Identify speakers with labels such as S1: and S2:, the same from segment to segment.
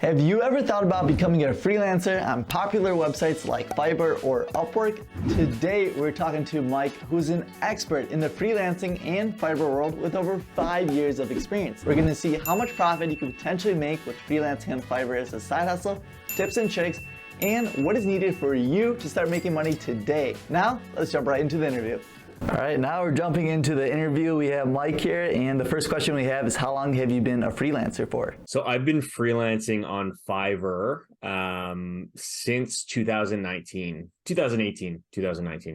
S1: Have you ever thought about becoming a freelancer on popular websites like Fiverr or Upwork? Today, we're talking to Mike, who's an expert in the freelancing and Fiverr world with over 5 years of experience. We're gonna see how much profit you could potentially make with freelancing on Fiverr as a side hustle, tips and tricks, and what is needed for you to start making money today. Now, let's jump right into the interview. All right, now we're jumping into the interview. We have Mike here, and the first question we have is, how long have you been a freelancer for?
S2: So I've been freelancing on Fiverr since 2018,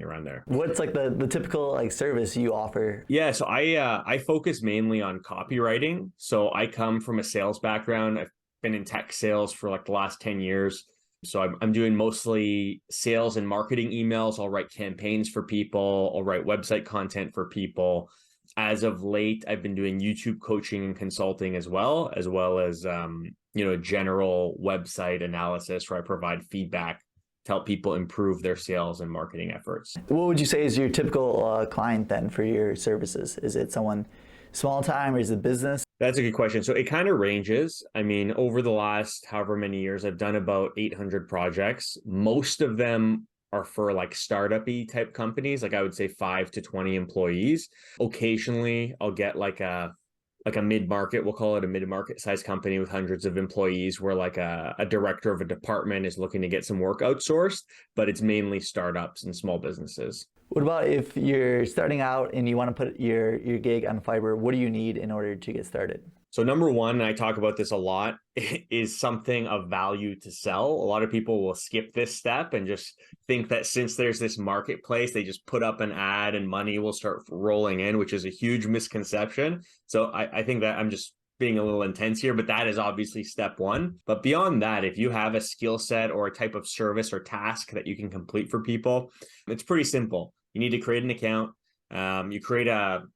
S2: around there.
S1: What's like the typical service you offer?
S2: Yeah, so I focus mainly on copywriting. So I come from a sales background. I've been in tech sales for like the last 10 years. So I'm doing mostly sales and marketing emails. I'll write campaigns for people. I'll write website content for people. As of late, I've been doing YouTube coaching and consulting as well as general website analysis where I provide feedback to help people improve their sales and marketing efforts.
S1: What would you say is your typical client then for your services? Is it someone small time or is it business?
S2: That's a good question. So it kind of ranges. I mean, over the last however many years, I've done about 800 projects. Most of them are for like startup-y type companies, like I would say 5 to 20 employees. Occasionally, I'll get like a mid-market, we'll call it a mid-market size company with hundreds of employees where like a director of a department is looking to get some work outsourced, but it's mainly startups and small businesses.
S1: What about if you're starting out and you want to put your gig on Fiverr? What do you need in order to get started?
S2: So number one, and I talk about this a lot, is something of value to sell. A lot of people will skip this step and just think that since there's this marketplace, they just put up an ad and money will start rolling in, which is a huge misconception. So I think that I'm just being a little intense here, but that is obviously step one. But beyond that, if you have a skill set or a type of service or task that you can complete for people, it's pretty simple. You need to create an account. You create an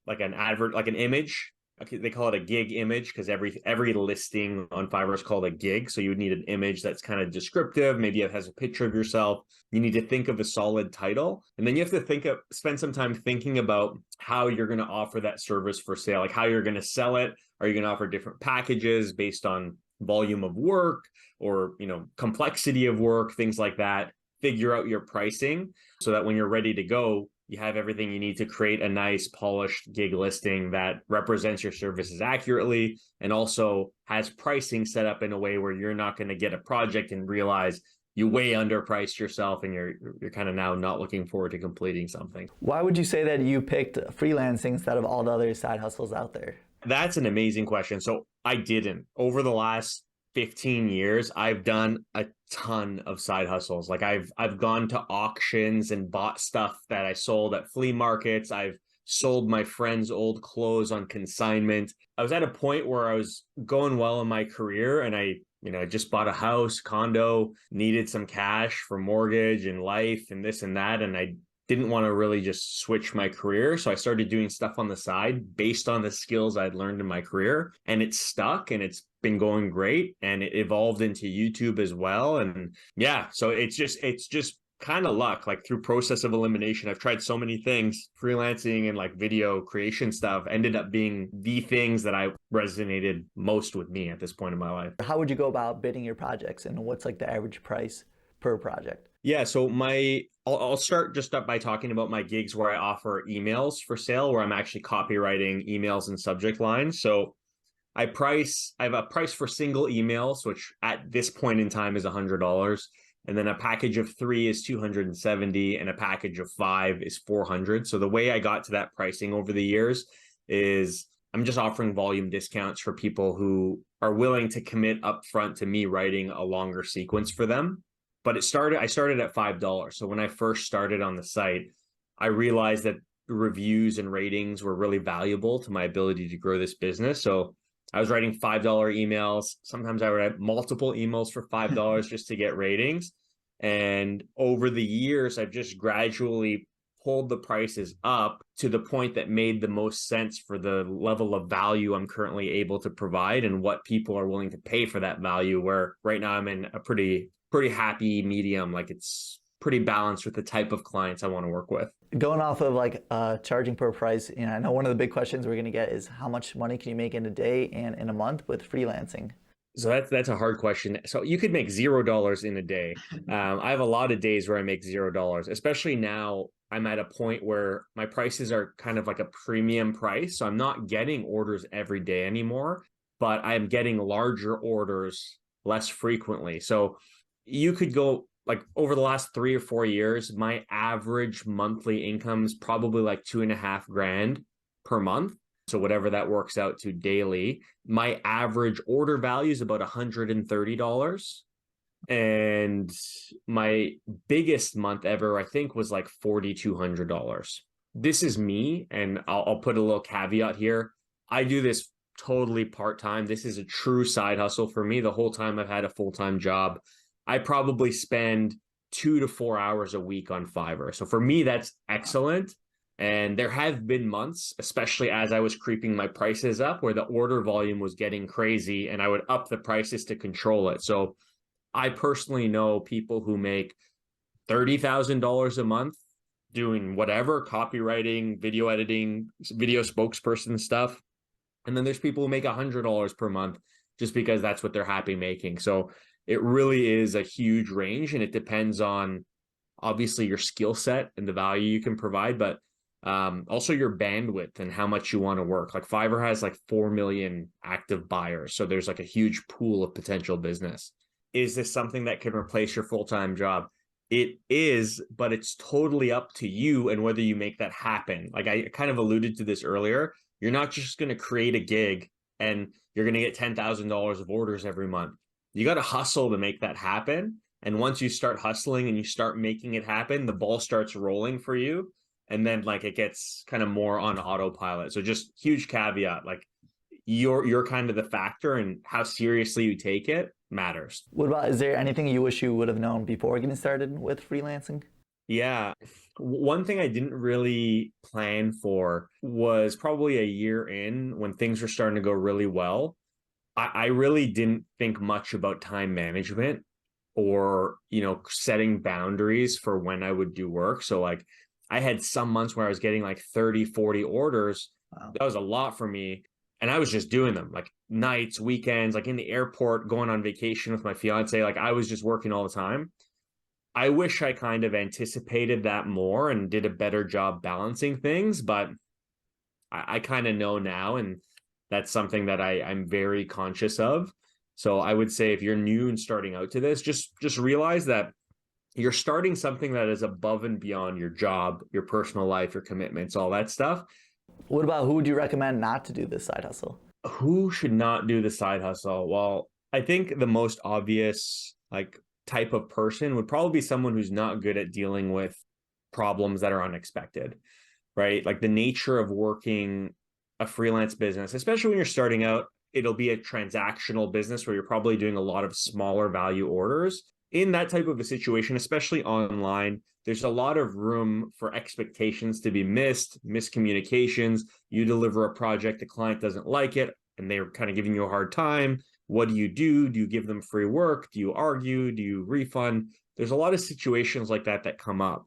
S2: image. They call it a gig image because every listing on Fiverr is called a gig. So you would need an image that's kind of descriptive. Maybe it has a picture of yourself. You need to think of a solid title. And then you have to spend some time thinking about how you're going to offer that service for sale, like how you're going to sell it. Are you going to offer different packages based on volume of work or, complexity of work, things like that? Figure out your pricing so that when you're ready to go, you have everything you need to create a nice polished gig listing that represents your services accurately and also has pricing set up in a way where you're not going to get a project and realize you way underpriced yourself and you're kind of now not looking forward to completing something.
S1: Why would you say that you picked freelancing instead of all the other side hustles out there?
S2: That's an amazing question. So I didn't. Over the last 15 years, I've done a ton of side hustles. Like I've gone to auctions and bought stuff that I sold at flea markets. I've sold my friends' old clothes on consignment. I was at a point where I was going well in my career and I just bought a house, condo, needed some cash for mortgage and life and this and that. And I didn't want to really just switch my career. So I started doing stuff on the side based on the skills I'd learned in my career. And it stuck and it's been going great. And it evolved into YouTube as well. And yeah, so it's just kind of luck. Like through process of elimination, I've tried so many things. Freelancing and like video creation stuff ended up being the things that I resonated most with me at this point in my life.
S1: How would you go about bidding your projects and what's like the average price per project?
S2: Yeah, so I'll start just up by talking about my gigs where I offer emails for sale, where I'm actually copywriting emails and subject lines. So I have a price for single emails, which at this point in time is $100. And then a package of 3 is $270 and a package of 5 is $400. So the way I got to that pricing over the years is I'm just offering volume discounts for people who are willing to commit upfront to me writing a longer sequence for them. But I started at $5. So when I first started on the site, I realized that reviews and ratings were really valuable to my ability to grow this business. So I was writing $5 emails. Sometimes I would write multiple emails for $5 just to get ratings. And over the years, I've just gradually pulled the prices up to the point that made the most sense for the level of value I'm currently able to provide and what people are willing to pay for that value, where right now I'm in a pretty happy medium. Like it's pretty balanced with the type of clients I want to work with.
S1: Going off of charging per price, I know one of the big questions we're going to get is how much money can you make in a day and in a month with freelancing?
S2: So that's a hard question. So you could make $0 in a day. I have a lot of days where I make $0, especially now. I'm at a point where my prices are kind of like a premium price. So I'm not getting orders every day anymore, but I'm getting larger orders less frequently. So you could go like over the last 3 or 4 years, my average monthly income is probably like 2.5 grand per month. So whatever that works out to daily, my average order value is about $130. And my biggest month ever, I think, was like $4,200. This is me, and I'll put a little caveat here. I do this totally part-time. This is a true side hustle for me. The whole time I've had a full-time job, I probably spend 2 to 4 hours a week on Fiverr. So for me, that's excellent. And there have been months, especially as I was creeping my prices up, where the order volume was getting crazy and I would up the prices to control it. So I personally know people who make $30,000 a month doing whatever, copywriting, video editing, video spokesperson stuff. And then there's people who make $100 per month just because that's what they're happy making. So it really is a huge range, and it depends on obviously your skill set and the value you can provide, but also your bandwidth and how much you want to work. Like Fiverr has like 4 million active buyers. So there's like a huge pool of potential business. Is this something that can replace your full-time job? It is, but it's totally up to you and whether you make that happen. Like I kind of alluded to this earlier. You're not just going to create a gig and you're going to get $10,000 of orders every month. You got to hustle to make that happen. And once you start hustling and you start making it happen, the ball starts rolling for you. And then like it gets kind of more on autopilot. So just huge caveat, like you're kind of the factor, and how seriously you take it matters.
S1: What about, is there anything you wish you would have known before getting started with freelancing?
S2: Yeah. One thing I didn't really plan for was probably a year in when things were starting to go really well. I really didn't think much about time management or, setting boundaries for when I would do work. So like I had some months where I was getting like 30, 40 orders.
S1: Wow.
S2: That was a lot for me. And I was just doing them like nights, weekends, like in the airport, going on vacation with my fiance. Like I was just working all the time. I wish I kind of anticipated that more and did a better job balancing things, but I kind of know now, and that's something that I'm very conscious of. So I would say if you're new and starting out to this, just realize that you're starting something that is above and beyond your job, your personal life, your commitments, all that stuff.
S1: What about, who would you recommend not to do this side hustle?
S2: Who should not do the side hustle? Well, I think the most obvious like type of person would probably be someone who's not good at dealing with problems that are unexpected, right? Like the nature of working a freelance business, especially when you're starting out, it'll be a transactional business where you're probably doing a lot of smaller value orders. In that type of a situation, especially online, there's a lot of room for expectations to be missed, miscommunications. You deliver a project, the client doesn't like it, and they're kind of giving you a hard time. What do you do? Do you give them free work? Do you argue? Do you refund? There's a lot of situations like that that come up.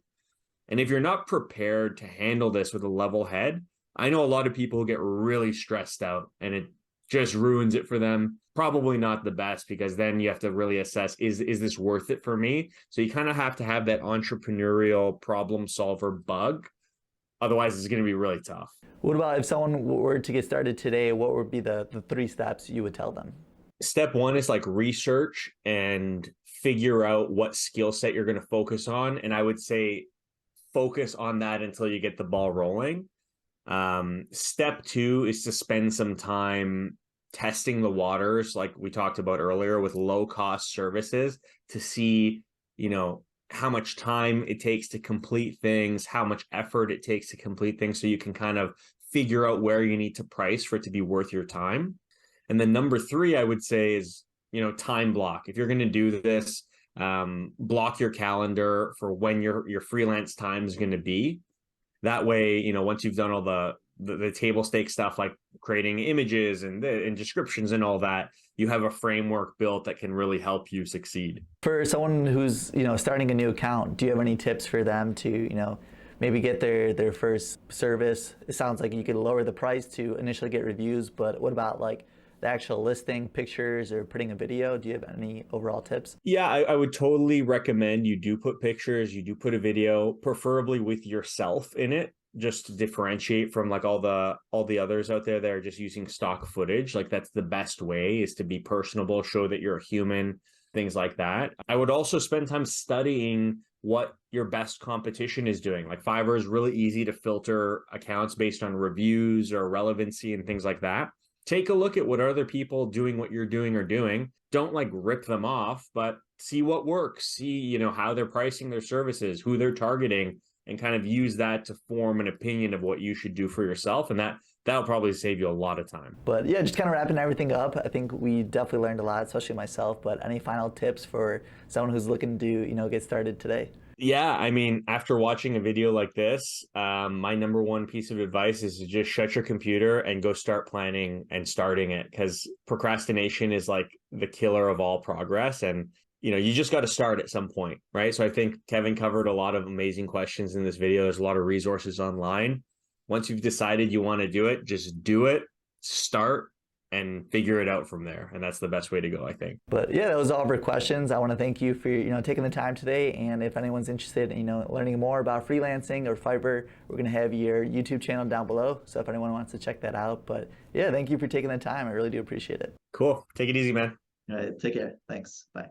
S2: And if you're not prepared to handle this with a level head, I know a lot of people who get really stressed out and it just ruins it for them. Probably not the best, because then you have to really assess, is this worth it for me? So you kind of have to have that entrepreneurial problem solver bug. Otherwise, it's going to be really tough.
S1: What about if someone were to get started today, what would be the 3 steps you would tell them?
S2: Step one is like research and figure out what skill set you're going to focus on. And I would say focus on that until you get the ball rolling. Step two is to spend some time testing the waters, like we talked about earlier, with low cost services to see, how much time it takes to complete things, how much effort it takes to complete things, so you can kind of figure out where you need to price for it to be worth your time. And then number three, I would say is, time block. If you're going to do this, block your calendar for when your freelance time is going to be. That way, once you've done all the table stake stuff like creating images and descriptions and all that, you have a framework built that can really help you succeed.
S1: For someone who's starting a new account, do you have any tips for them to maybe get their first service? It sounds like you could lower the price to initially get reviews, but what about like the actual listing, pictures, or putting a video? Do you have any overall tips?
S2: Yeah, I would totally recommend you do put pictures, you do put a video, preferably with yourself in it, just to differentiate from like all the others out there that are just using stock footage. Like that's the best way, is to be personable, show that you're a human, things like that. I would also spend time studying what your best competition is doing. Like Fiverr is really easy to filter accounts based on reviews or relevancy and things like that. Take a look at what other people doing what you're doing are doing. Don't like rip them off, but see what works. See, how they're pricing their services, who they're targeting, and kind of use that to form an opinion of what you should do for yourself. And that'll probably save you a lot of time.
S1: But yeah, just kind of wrapping everything up, I think we definitely learned a lot, especially myself. But any final tips for someone who's looking to, get started today?
S2: Yeah, I mean, after watching a video like this, my number one piece of advice is to just shut your computer and go start planning and starting it, because procrastination is like the killer of all progress. And, you just got to start at some point, right? So I think Kevin covered a lot of amazing questions in this video. There's a lot of resources online. Once you've decided you want to do it, just do it, start, and figure it out from there. And that's the best way to go, I think.
S1: But yeah, that was all of our questions. I want to thank you for taking the time today. And if anyone's interested in learning more about freelancing or Fiverr, we're going to have your YouTube channel down below. So if anyone wants to check that out. But yeah, thank you for taking the time. I really do appreciate it.
S2: Cool. Take it easy, man.
S1: All right, take care. Thanks. Bye.